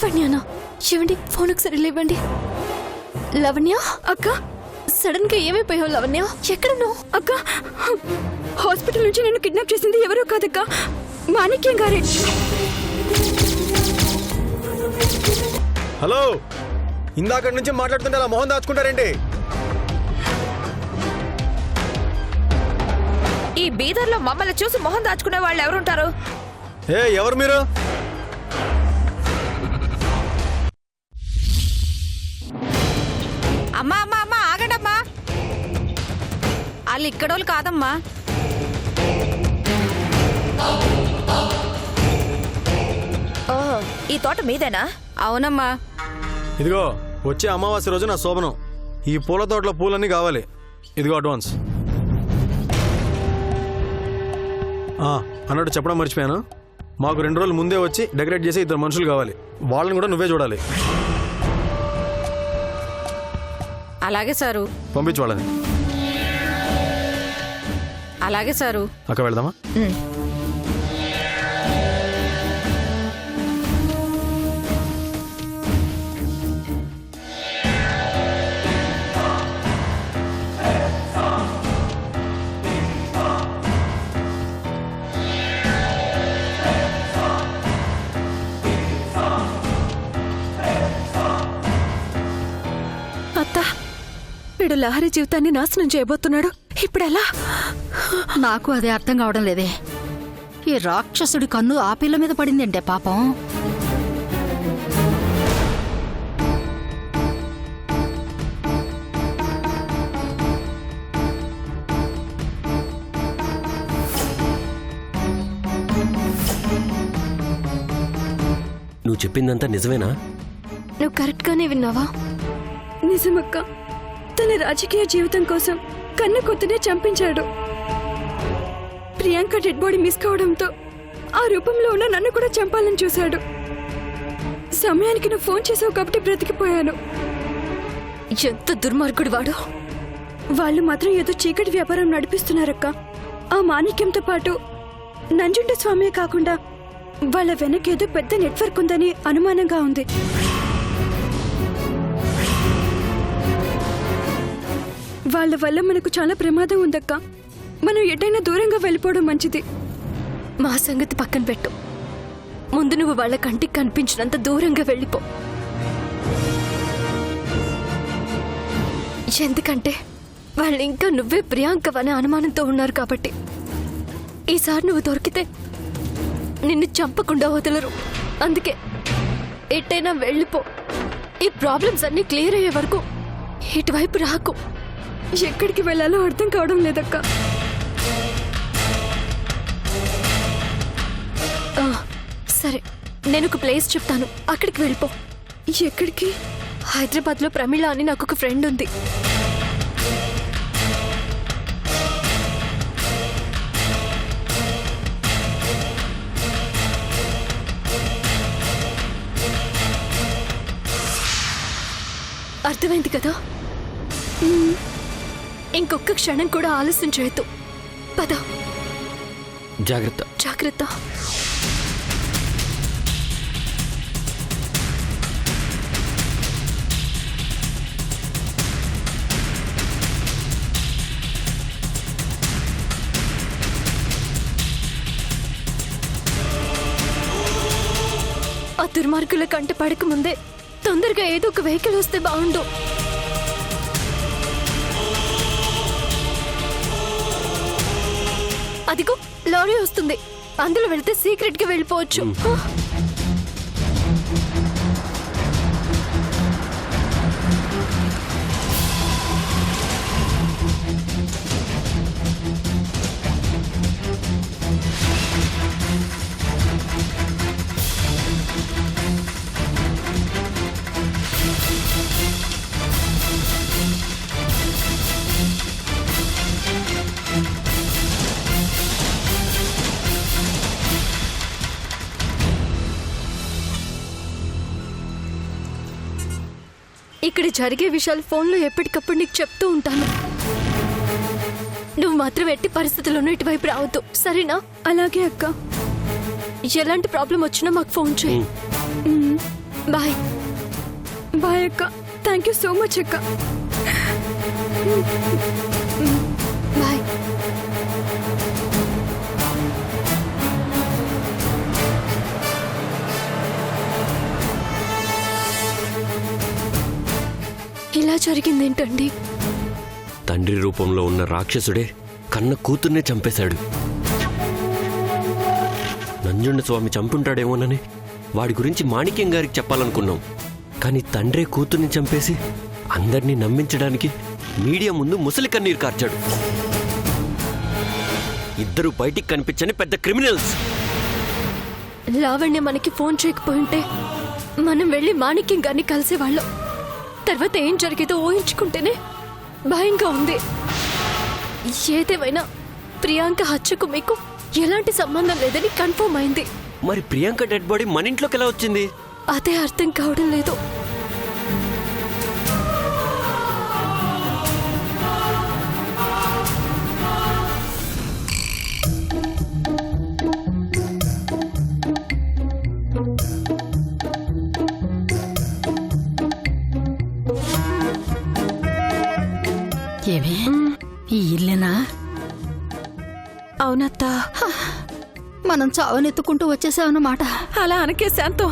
లావణ్యనా? ఏమండి ఫోన్ ఒకసారి లేవండి. లావణ్య అక్క, సడన్ గా ఏమైపోయావు లావణ్య? ఎక్కడున్నావు అక్క? హాస్పిటల్ నుంచి నేను కిడ్నాప్ చేసింది ఎవరో కాదక్క, మాణిక్యం గారే. హలో, ఇందాక నుంచి మాట్లాడుతుంటే అలా మొహం దాచుకుంటారేంటి? ఈ బీదర్లో మమ్మల్ని చూసి మొహం దాచుకునే వాళ్ళు ఎవరుంటారు? ఎవరు మీరు? అమ్మా అమ్మా అమ్మా ఆగండమ్మా, వాళ్ళు ఇక్కడోళ్ళు కాదమ్మా. ఈ తోట మీదేనా? అవునమ్మా. ఇదిగో వచ్చే అమావాస్య రోజు నా శోభనం. ఈ పూల తోటలో పూలన్నీ కావాలి. ఇదిగో అడ్వాన్స్. అన్నట్టు చెప్పడం మర్చిపోయాను, మాకు 2 రోజులు ముందే వచ్చి డెకరేట్ చేసి 2 మనుషులు కావాలి. వాళ్ళని కూడా నువ్వే చూడాలి. అలాగే సారు. పంపించు వాళ్ళని. అలాగే సారు. అక్క వెళ్దామా? అత్త, వీడు లహరి జీవితాన్ని నాశనం చేయబోతున్నాడు. ఇప్పుడెలా? నాకు అదే అర్థం కావడం లేదే. ఈ రాక్షసుడి కన్ను ఆ పిల్ల మీద పడిందంటే పాపం. నువ్వు చెప్పిందంతా నిజమేనా? నువ్వు కరెక్ట్ గానే విన్నావా? నిజమక్క, తన రాజకీయ జీవితం కోసం కన్న కొత్తనే చంపించాడు. ప్రియాంక డెడ్ బాడీ మిస్ కావడంతో ఆ రూపంలో ఉన్న నన్ను కూడా చంపాలని చూశాడు. సమయానికి నువ్వు ఫోన్ చేసావు కాబట్టి బ్రతికిపోయాను. ఎంత దుర్మార్గుడు వాడు. వాళ్ళు మాత్రం ఏదో చీకటి వ్యాపారం నడిపిస్తున్నారక్క. ఆ మాణిక్యంతో పాటు నంజుండ స్వామి కాకుండా వాళ్ళ వెనకేదో పెద్ద నెట్వర్క్ ఉందని అనుమానంగా ఉంది. వాళ్ళ వల్ల మనకు చాలా ప్రమాదం ఉందక్క. మనం ఎటైనా దూరంగా వెళ్ళిపోవడం మంచిది. మా సంగతి పక్కన పెట్టు, ముందు నువ్వు వాళ్ళ కంటికి కనిపించినంత దూరంగా వెళ్ళిపో. ఎందుకంటే వాళ్ళు ఇంకా నువ్వే ప్రియాంకవనే అనుమానంతో ఉన్నారు కాబట్టి. ఈసారి నువ్వు దొరికితే నిన్ను చంపకుండా వదలరు. అందుకే ఎట్టైనా వెళ్ళిపో. ఈ ప్రాబ్లమ్స్ అన్నీ క్లియర్ అయ్యే వరకు ఇటువైపు రాకు. ఎక్కడికి వెళ్ళాలో అర్థం కావడం లేదక్క. సరే, నేను ఒక ప్లేస్ చెప్తాను, అక్కడికి వెళ్ళిపో. ఎక్కడికి? హైదరాబాద్లో ప్రమీళ అని నాకు ఒక ఫ్రెండ్ ఉంది. అర్థమైంది కదా? ఇంకొక క్షణం కూడా ఆలస్యం చేయొద్దు. పద. జాగ్రత్త. జాగ్రత్త. ఆ దుర్మార్గుల కంట పడక ముందే తొందరగా ఏదో ఒక వెహికల్ వస్తే బాగుండు. అదిగో లారీ వస్తుంది, అందులో వెళ్తే సీక్రెట్ గా వెళ్ళిపోవచ్చు. ఇక్కడ జరిగే విషయాలు ఫోన్లో ఎప్పటికప్పుడు నీకు చెప్తూ ఉంటాను. నువ్వు మాత్రం ఎట్టి పరిస్థితుల్లోనూ ఇటువైపు రావద్దు, సరేనా? అలాగే అక్క. ఎలాంటి ప్రాబ్లం వచ్చినా మాకు ఫోన్ చేయి. బాయ్. బాయ్ అక్క. థ్యాంక్ యూ సో మచ్ అక్క. బాయ్. ఇలా జరిగిందేంటండి? తండ్రి రూపంలో ఉన్న రాక్షసుడే కన్న కూతుర్నే చంపేశాడు. నంజుండ స్వామి చంపుంటాడేమోనని వాడి గురించి మాణిక్యం గారికి చెప్పాలనుకున్నాం. కానీ తండ్రే కూతుర్ని చంపేసి అందరినీ నమ్మించడానికి మీడియా ముందు ముసలి కన్నీరు కార్చాడు. ఇద్దరు బయటికి కనిపించని పెద్ద క్రిమినల్స్. లావణ్య మనకి ఫోన్ చేయకపోయింటే మనం వెళ్ళి మాణిక్యం గారిని కలిసేవాళ్ళం. తర్వాత ఏం జరిగేదో ఊహించుకుంటేనే భయంగా ఉంది. ఏదేమైనా ప్రియాంక హత్యకు మీకు ఎలాంటి సంబంధం లేదని కన్ఫర్మ్ అయింది. మరి ప్రియాంక డెడ్ బాడీ మన ఇంట్లోకి ఎలా వచ్చింది? అదే అర్థం కావడం లేదు. ఏమి ఈ ఇల్లేనా? అవునత్తా. మనం చావనెత్తుకుంటూ వచ్చేసామన్నమాట. అలా అనకే శాంతం.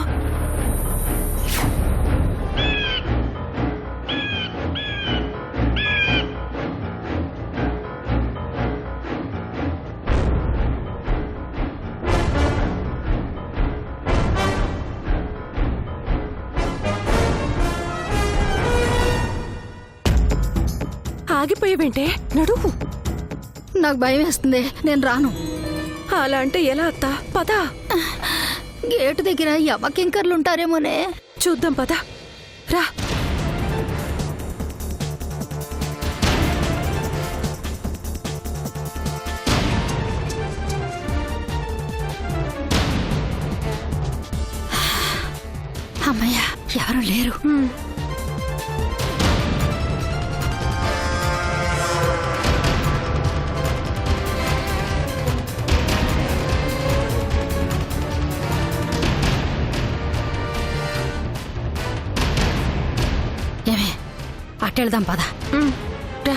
ఆగిపోయేవేంటే? నడువు. నాకు భయం వేస్తుంది, నేను రాను. అలా అంటే ఎలా అత్తా? పద. గేటు దగ్గర యమకింకర్లుంటారేమోనే. చూద్దాం పద. రా. అమ్మయ్య, ఎవరు లేరు. ఏమే అట్టెళ్దాం పద. రా.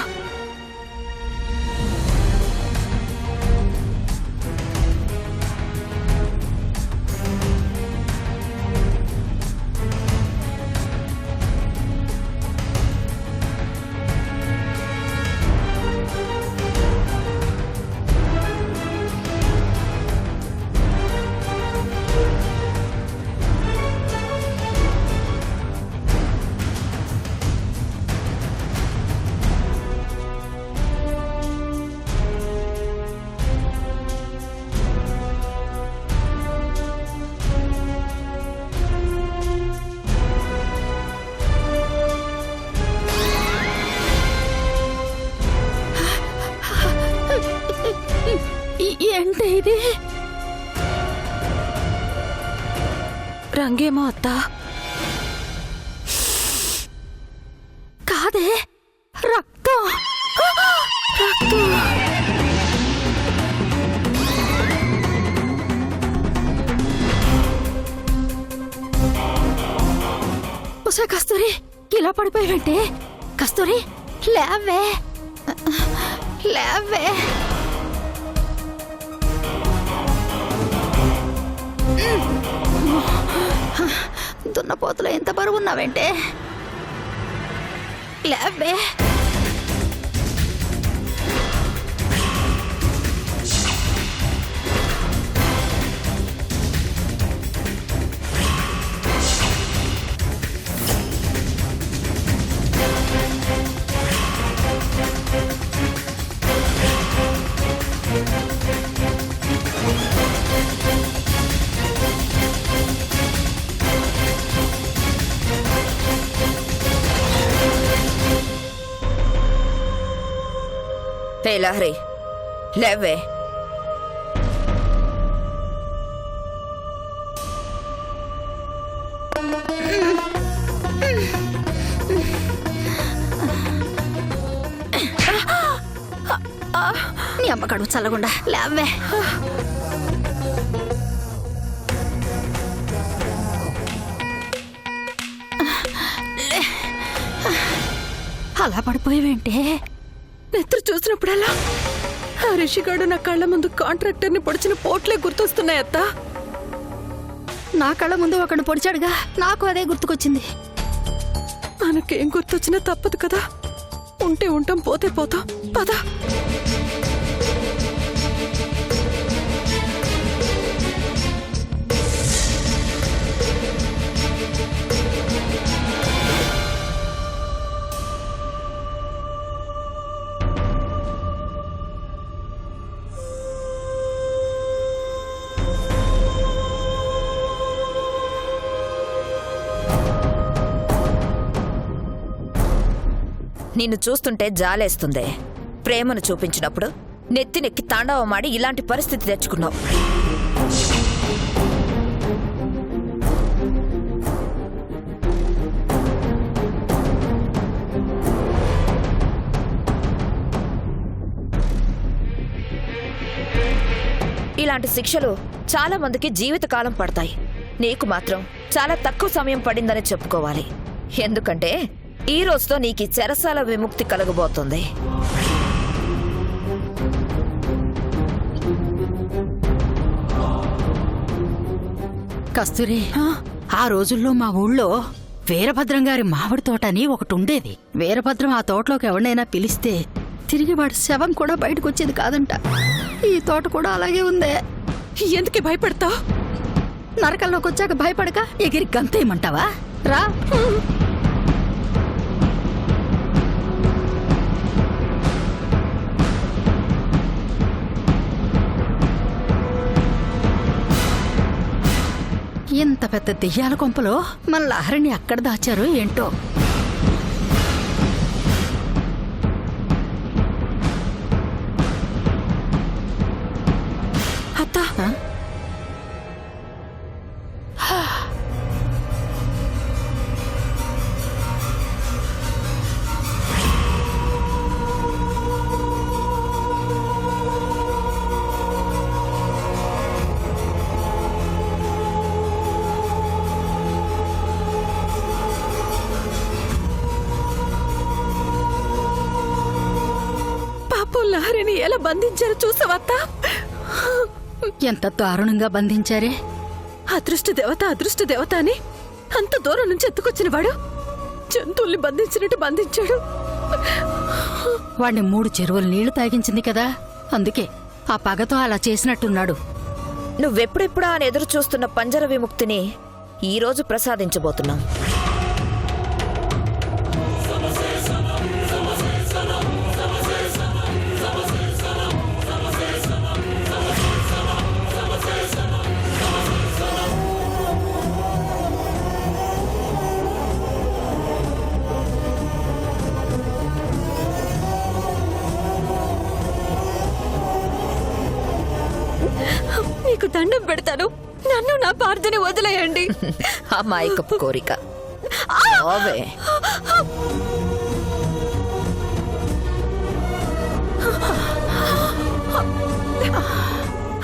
ఏంటి ఇది? రంగేమో అత్తా. కాదే, రక్తం. రక్తం. ఉసే కస్తూరి, ఇలా పడిపోయావంటే? కస్తూరి, లేవే లేవే. దున్నపోతులో ఎంత బరువు ఉన్నావేంటే? లేవే. ఏ లహరి, లేవే. నీ అమ్మ కడుపు చల్లకుండా లేవే. అలా పడిపోయావేంటే? నెత్తురు చూసినప్పుడల్లా ఆ రిషిగాడు నా కళ్ళ ముందు కాంట్రాక్టర్ని పొడిచిన పోట్లే గుర్తొస్తున్నాయి అత్తా. నా కళ్ళ ముందు ఒకడు పొడిచాడుగా, నాకు అదే గుర్తుకొచ్చింది. మనకేం గుర్తొచ్చినా తప్పదు కదా. ఉంటే ఉంటాం, పోతే పోతాం. పద. నిన్ను చూస్తుంటే జాలేస్తుంది. ప్రేమను చూపించినప్పుడు నెత్తినెక్కి తాండవమాడి ఇలాంటి పరిస్థితి తెచ్చుకున్నావు. ఇలాంటి శిక్షలు చాలా మందికి జీవితకాలం పడతాయి. నీకు మాత్రం చాలా తక్కువ సమయం పడిందని చెప్పుకోవాలి. ఎందుకంటే ఈ రోజుతో నీకు చెరసాల విముక్తి కలగబోతుంది. కస్తూరి, ఆ రోజుల్లో మా ఊళ్ళో వీరభద్రం గారి మామిడి తోట అని ఒకటి ఉండేది. వీరభద్రం ఆ తోటలోకి ఎవరినైనా పిలిస్తే తిరిగి వాడి శవం కూడా బయటకు వచ్చేది కాదంట. ఈ తోట కూడా అలాగే ఉందే. ఎందుకే భయపడతావు? నరకంలోకి వచ్చాక భయపడక ఎగిరి గంతేయమంటావా? రా. ఇంత పెద్ద దెయ్యాల కొంపలో మన లహరిని అక్కడ దాచారో ఏంటో. అత్తా, పాపం లహరిని ఎలా బంధించారో చూసావత్తా? ఎంత దారుణంగా బంధించారే. అదృష్ట దేవత అని అంత దూరం నుంచి ఎత్తుకొచ్చిన వాడు జంతువుల్ని బంధించినట్టు బంధించాడు. వాణ్ణి 3 చెరువులు నీళ్లు తాగించింది కదా, అందుకే ఆ పగతో అలా చేసినట్టున్నాడు. నువ్వెప్పుడెప్పుడా అని ఎదురు చూస్తున్న పంజర విముక్తిని ఈ రోజు ప్రసాదించబోతున్నాం. నీకు దండం పెడతాను, నన్ను నా పార్థని వదిలేయండి. అమాయకపు కోరిక. ఓవే.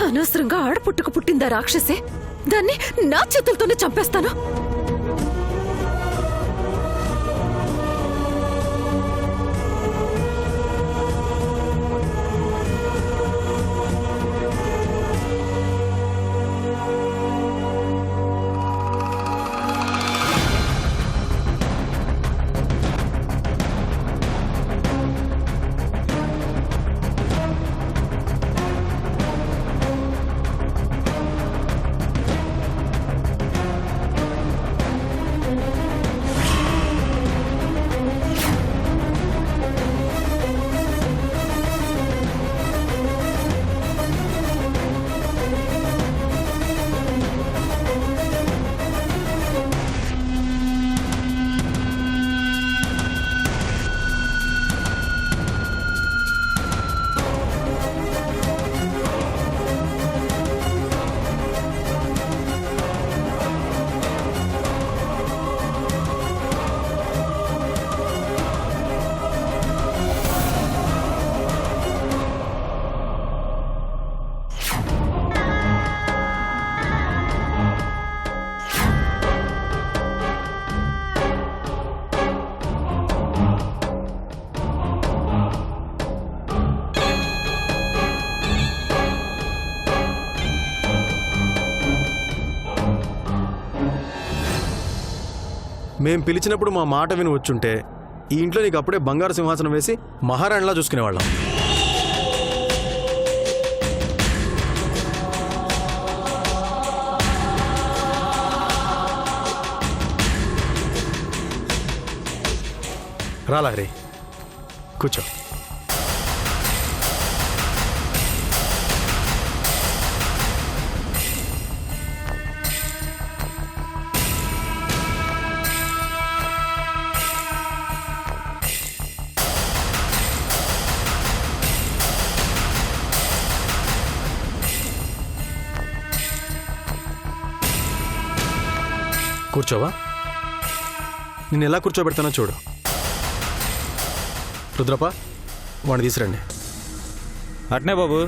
అనవసరంగా ఆడపుట్టుకు పుట్టిందా రాక్షసే. దాన్ని నా చేతులతోనే చంపేస్తాను. మేం పిలిచినప్పుడు మా మాట విని వచ్చుంటే ఈ ఇంట్లో నీకు అప్పుడే బంగారు సింహాసనం వేసి మహారాణిలా చూసుకునేవాళ్ళం. రా లహరి, కూర్చో. కూర్చోవా? నేను ఎలా కూర్చోబెడతానో చూడు. రుద్రప్ప, వాడిని తీసురండి. అట్నే బాబు.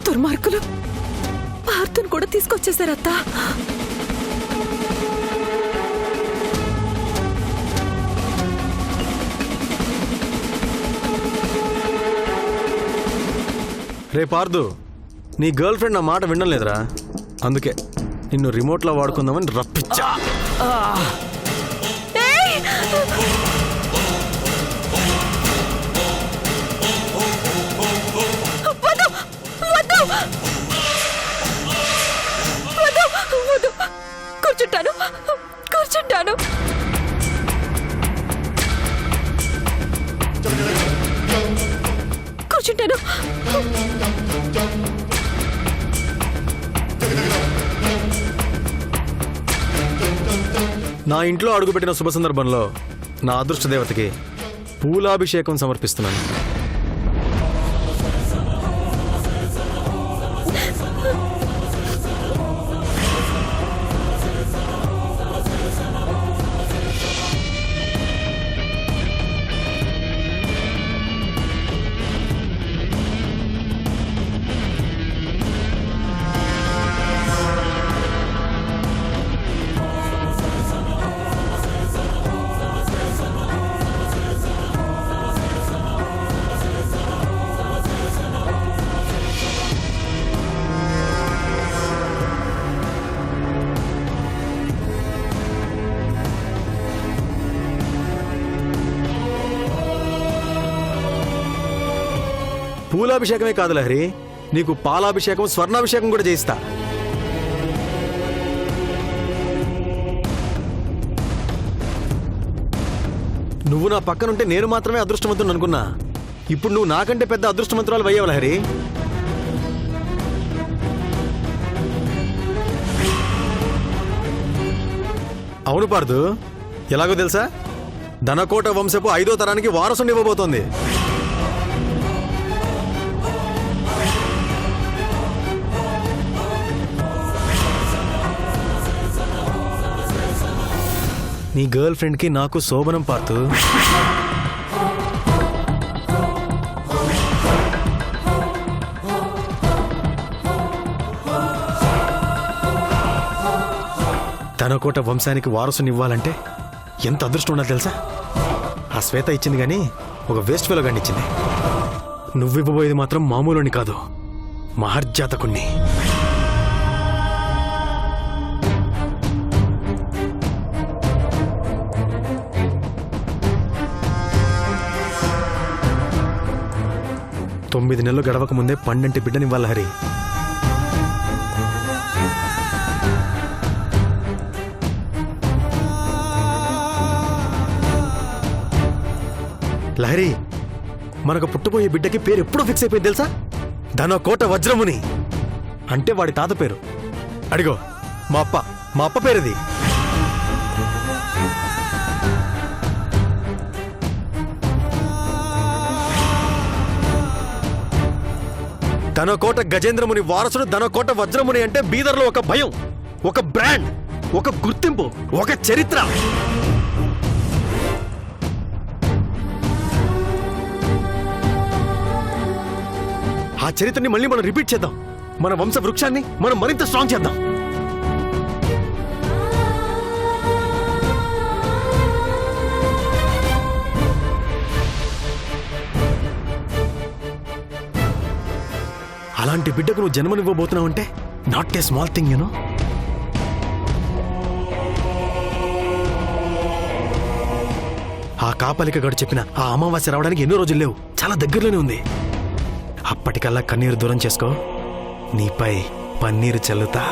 దుర్మార్గులు పార్థును కూడా తీసుకొచ్చేసారత్తా. రే పార్దు, నీ గర్ల్ ఫ్రెండ్ నా మాట వినడం లేదురా. అందుకే నిన్ను రిమోట్లో వాడుకుందామని రప్పించా. కూర్చుంటాను, కూర్చుంటాను. కూర్చుంటాను. నా ఇంట్లో అడుగుపెట్టిన శుభ సందర్భంలో నా అదృష్ట దేవతకి పూలాభిషేకం సమర్పిస్తున్నాను. పూలాభిషేకమే కాదు లహరి, నీకు పాలాభిషేకం, స్వర్ణాభిషేకం కూడా చేయిస్తా. నువ్వు నా పక్కనుంటే నేను మాత్రమే అదృష్టవంతుని అనుకున్నా. ఇప్పుడు నువ్వు నాకంటే పెద్ద అదృష్టవంతురాలు అయ్యావు లహరి. అవును పార్దు, ఎలాగో తెలుసా? ధనకోట వంశపు 5వ తరానికి వారసుని ఇవ్వబోతోంది. నీ గర్ల్ ఫ్రెండ్కి నాకు శోభనం పార్తు. ధనకోట వంశానికి వారసుని ఇవ్వాలంటే ఎంత అదృష్టం ఉండాలి తెలుసా? ఆ శ్వేత ఇచ్చింది కానీ ఒక వేస్ట్ ఫెలో గాని ఇచ్చింది. నువ్వివ్వబోయేది మాత్రం మామూలుని కాదు, మహర్జాతకుణ్ణి. తొమ్మిది నెలలు గడవక ముందే 12 బిడ్డనివ్వాలి హరి. లహరి, మనకు పుట్టబోయే బిడ్డకి పేరు ఎప్పుడో ఫిక్స్ అయిపోయింది తెలుసా? ధనకోట వజ్రముని. అంటే వాడి తాత పేరు. అడిగో, మా అప్ప పేరుది. ధనకోట గజేంద్రముని వారసుడు ధనకోట వజ్రముని అంటే బీదర్లో ఒక భయం, ఒక బ్రాండ్, ఒక గుర్తింపు, ఒక చరిత్ర. ఆ చరిత్రని మళ్ళీ మనం రిపీట్ చేద్దాం. మన వంశ వృక్షాన్ని మనం మరింత స్ట్రాంగ్ చేద్దాం. అలాంటి బిడ్డకు నువ్వు జన్మనివ్వబోతున్నావు అంటే not a small thing you know. ఆ కాపలిక గడు చెప్పిన ఆ అమావాస్య రావడానికి ఎన్నో రోజులు లేవు, చాలా దగ్గరలోనే ఉంది. అప్పటికల్లా కన్నీరు దూరం చేసుకో, నీపై పన్నీరు చల్లుతా.